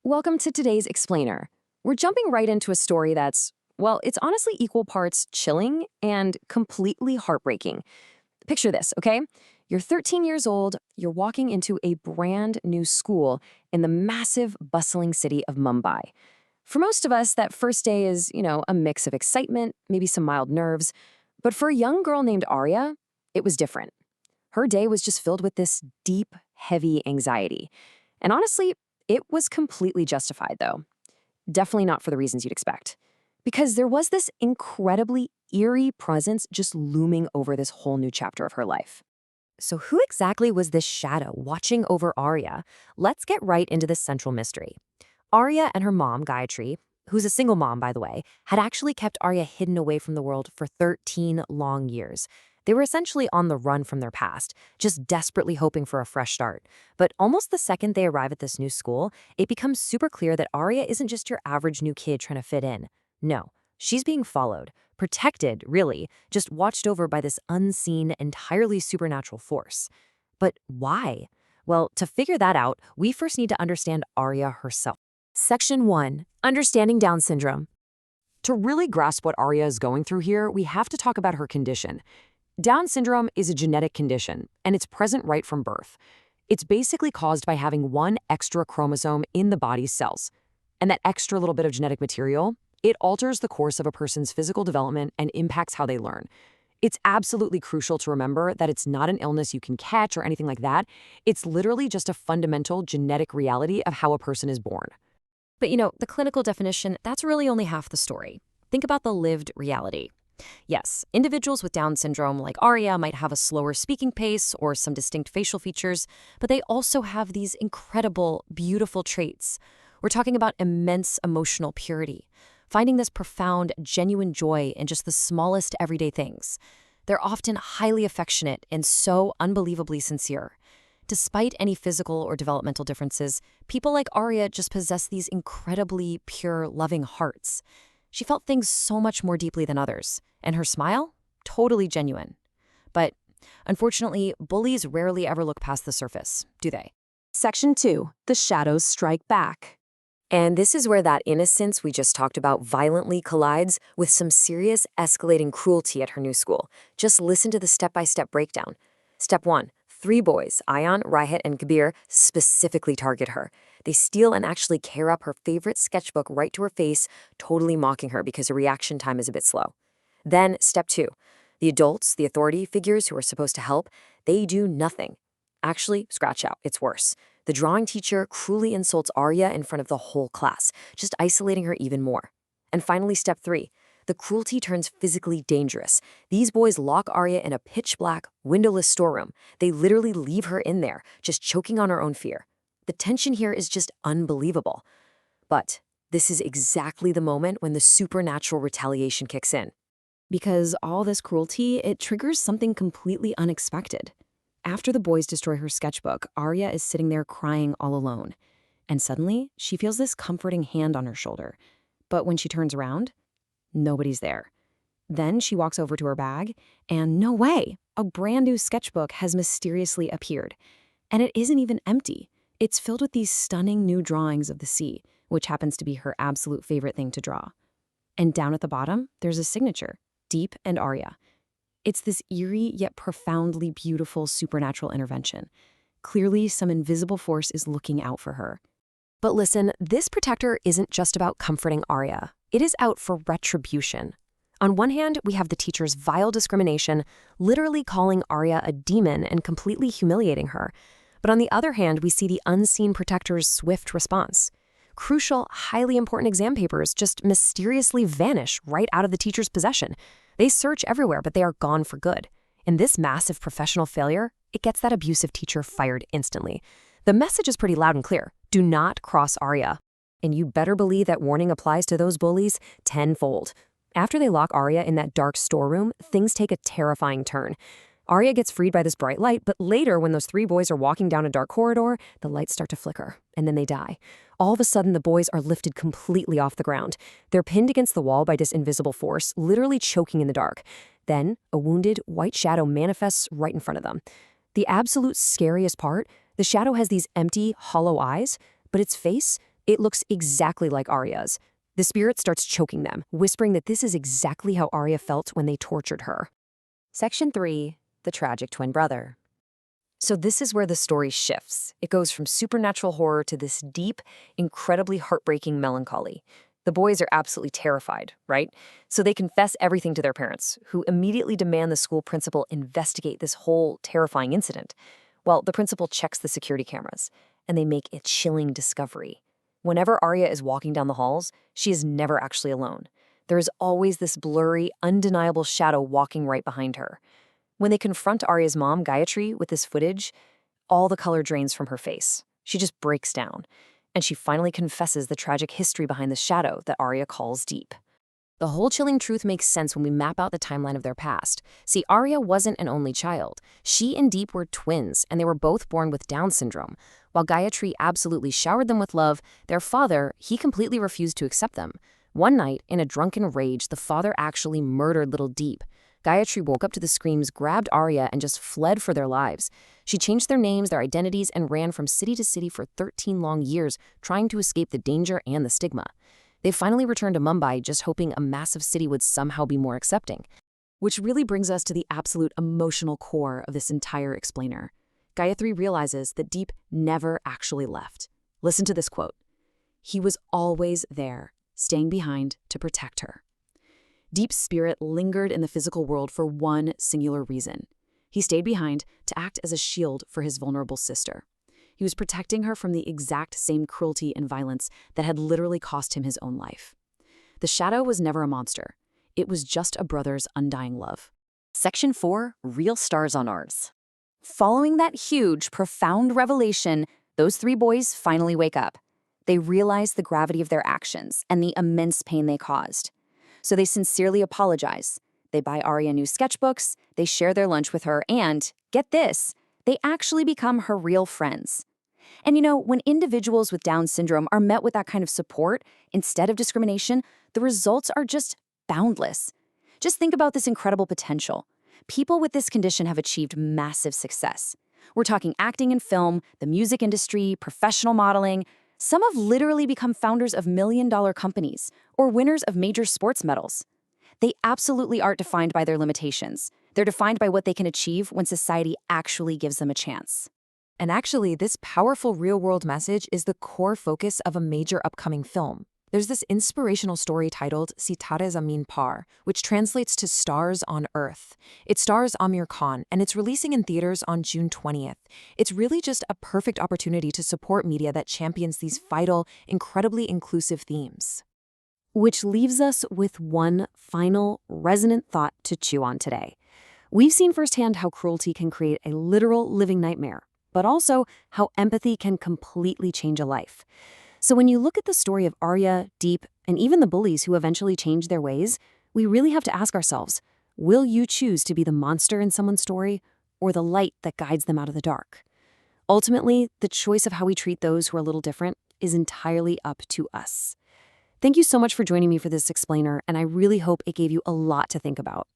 Welcome to today's Explainer. We're jumping right into a story that's, well, it's honestly equal parts chilling and completely heartbreaking. Picture this, okay? You're 13 years old, you're walking into a brand new school in the massive, bustling city of Mumbai. For most of us, that first day is, a mix of excitement, maybe some mild nerves. But for a young girl named Arya, it was different. Her day was just filled with this deep, heavy anxiety. And honestly, it was completely justified, though. Definitely not for the reasons you'd expect. Because there was this incredibly eerie presence just looming over this whole new chapter of her life. So who exactly was this shadow watching over Arya? Let's get right into this central mystery. Arya and her mom, Gayatri, who's a single mom, by the way, had actually kept Arya hidden away from the world for 13 long years. They were essentially on the run from their past, just desperately hoping for a fresh start. But almost the second they arrive at this new school, it becomes super clear that Arya isn't just your average new kid trying to fit in. No, she's being followed, protected, really, just watched over by this unseen, entirely supernatural force. But why? Well, to figure that out, we first need to understand Arya herself. Section 1. Understanding Down syndrome. To really grasp what Arya is going through here, we have to talk about her condition. Down syndrome is a genetic condition, and it's present right from birth. It's basically caused by having one extra chromosome in the body's cells. And that extra little bit of genetic material, it alters the course of a person's physical development and impacts how they learn. It's absolutely crucial to remember that it's not an illness you can catch or anything like that. It's literally just a fundamental genetic reality of how a person is born. But the clinical definition, that's really only half the story. Think about the lived reality. Yes, individuals with Down syndrome like Arya might have a slower speaking pace or some distinct facial features, but they also have these incredible, beautiful traits. We're talking about immense emotional purity, finding this profound, genuine joy in just the smallest everyday things. They're often highly affectionate and so unbelievably sincere. Despite any physical or developmental differences, people like Arya just possess these incredibly pure, loving hearts. She felt things so much more deeply than others, and her smile? Totally genuine. But unfortunately, bullies rarely ever look past the surface, do they? Section 2. The shadows strike back. And this is where that innocence we just talked about violently collides with some serious escalating cruelty at her new school. Just listen to the step-by-step breakdown. Step 1. 3 boys, Ayan, Raihat, and Kabir, specifically target her. They steal and actually tear up her favorite sketchbook right to her face, totally mocking her because her reaction time is a bit slow. Then, step 2. The adults, the authority figures who are supposed to help, they do nothing. Actually, scratch out, it's worse. The drawing teacher cruelly insults Arya in front of the whole class, just isolating her even more. And finally, step 3. The cruelty turns physically dangerous. These boys lock Arya in a pitch-black, windowless storeroom. They literally leave her in there, just choking on her own fear. The tension here is just unbelievable. But this is exactly the moment when the supernatural retaliation kicks in. Because all this cruelty, it triggers something completely unexpected. After the boys destroy her sketchbook, Arya is sitting there crying all alone. And suddenly, she feels this comforting hand on her shoulder. But when she turns around, nobody's there. Then she walks over to her bag, and no way, a brand new sketchbook has mysteriously appeared. And it isn't even empty. It's filled with these stunning new drawings of the sea, which happens to be her absolute favorite thing to draw. And down at the bottom, there's a signature, Deep and Arya. It's this eerie yet profoundly beautiful supernatural intervention. Clearly, some invisible force is looking out for her. But listen, this protector isn't just about comforting Arya. It is out for retribution. On one hand, we have the teacher's vile discrimination, literally calling Arya a demon and completely humiliating her. But on the other hand, we see the unseen protector's swift response. Crucial, highly important exam papers just mysteriously vanish right out of the teacher's possession. They search everywhere, but they are gone for good. In this massive professional failure, it gets that abusive teacher fired instantly. The message is pretty loud and clear. Do not cross Arya. And you better believe that warning applies to those bullies tenfold. After they lock Arya in that dark storeroom, things take a terrifying turn. Arya gets freed by this bright light, but later when those 3 boys are walking down a dark corridor, the lights start to flicker, and then they die. All of a sudden, the boys are lifted completely off the ground. They're pinned against the wall by this invisible force, literally choking in the dark. Then, a wounded, white shadow manifests right in front of them. The absolute scariest part, the shadow has these empty, hollow eyes, but its face, It looks exactly like Arya's. The spirit starts choking them, whispering that this is exactly how Arya felt when they tortured her. Section 3. The Tragic Twin Brother. So this is where the story shifts. It goes from supernatural horror to this deep, incredibly heartbreaking melancholy. The boys are absolutely terrified, right? So they confess everything to their parents, who immediately demand the school principal investigate this whole terrifying incident. Well, the principal checks the security cameras, and they make a chilling discovery. Whenever Arya is walking down the halls, she is never actually alone. There is always this blurry, undeniable shadow walking right behind her. When they confront Arya's mom, Gayatri, with this footage, all the color drains from her face. She just breaks down, and she finally confesses the tragic history behind the shadow that Arya calls Deep. The whole chilling truth makes sense when we map out the timeline of their past. See, Arya wasn't an only child. She and Deep were twins, and they were both born with Down syndrome. While Gayatri absolutely showered them with love, their father, he completely refused to accept them. One night, in a drunken rage, the father actually murdered little Deep. Gayatri woke up to the screams, grabbed Arya, and just fled for their lives. She changed their names, their identities, and ran from city to city for 13 long years, trying to escape the danger and the stigma. They finally returned to Mumbai, just hoping a massive city would somehow be more accepting. Which really brings us to the absolute emotional core of this entire explainer. Gayatri realizes that Deep never actually left. Listen to this quote. He was always there, staying behind to protect her. Deep's spirit lingered in the physical world for one singular reason. He stayed behind to act as a shield for his vulnerable sister. He was protecting her from the exact same cruelty and violence that had literally cost him his own life. The shadow was never a monster. It was just a brother's undying love. Section 4. Real Stars on Ours. Following that huge, profound revelation, those three boys finally wake up. They realize the gravity of their actions and the immense pain they caused. So they sincerely apologize. They buy Arya new sketchbooks, they share their lunch with her, and, get this, they actually become her real friends. And you know, when individuals with Down syndrome are met with that kind of support, instead of discrimination, the results are just boundless. Just think about this incredible potential. People with this condition have achieved massive success. We're talking acting and film, the music industry, professional modeling. Some have literally become founders of million-dollar companies or winners of major sports medals. They absolutely aren't defined by their limitations. They're defined by what they can achieve when society actually gives them a chance. And actually, this powerful real-world message is the core focus of a major upcoming film. There's this inspirational story titled Sitaare Zamee, which translates to Stars on Earth. It stars Amir Khan, and it's releasing in theaters on June 20th. It's really just a perfect opportunity to support media that champions these vital, incredibly inclusive themes. Which leaves us with one final, resonant thought to chew on today. We've seen firsthand how cruelty can create a literal living nightmare, but also how empathy can completely change a life. So when you look at the story of Arya, Deep, and even the bullies who eventually changed their ways, we really have to ask ourselves, will you choose to be the monster in someone's story or the light that guides them out of the dark? Ultimately, the choice of how we treat those who are a little different is entirely up to us. Thank you so much for joining me for this explainer, and I really hope it gave you a lot to think about.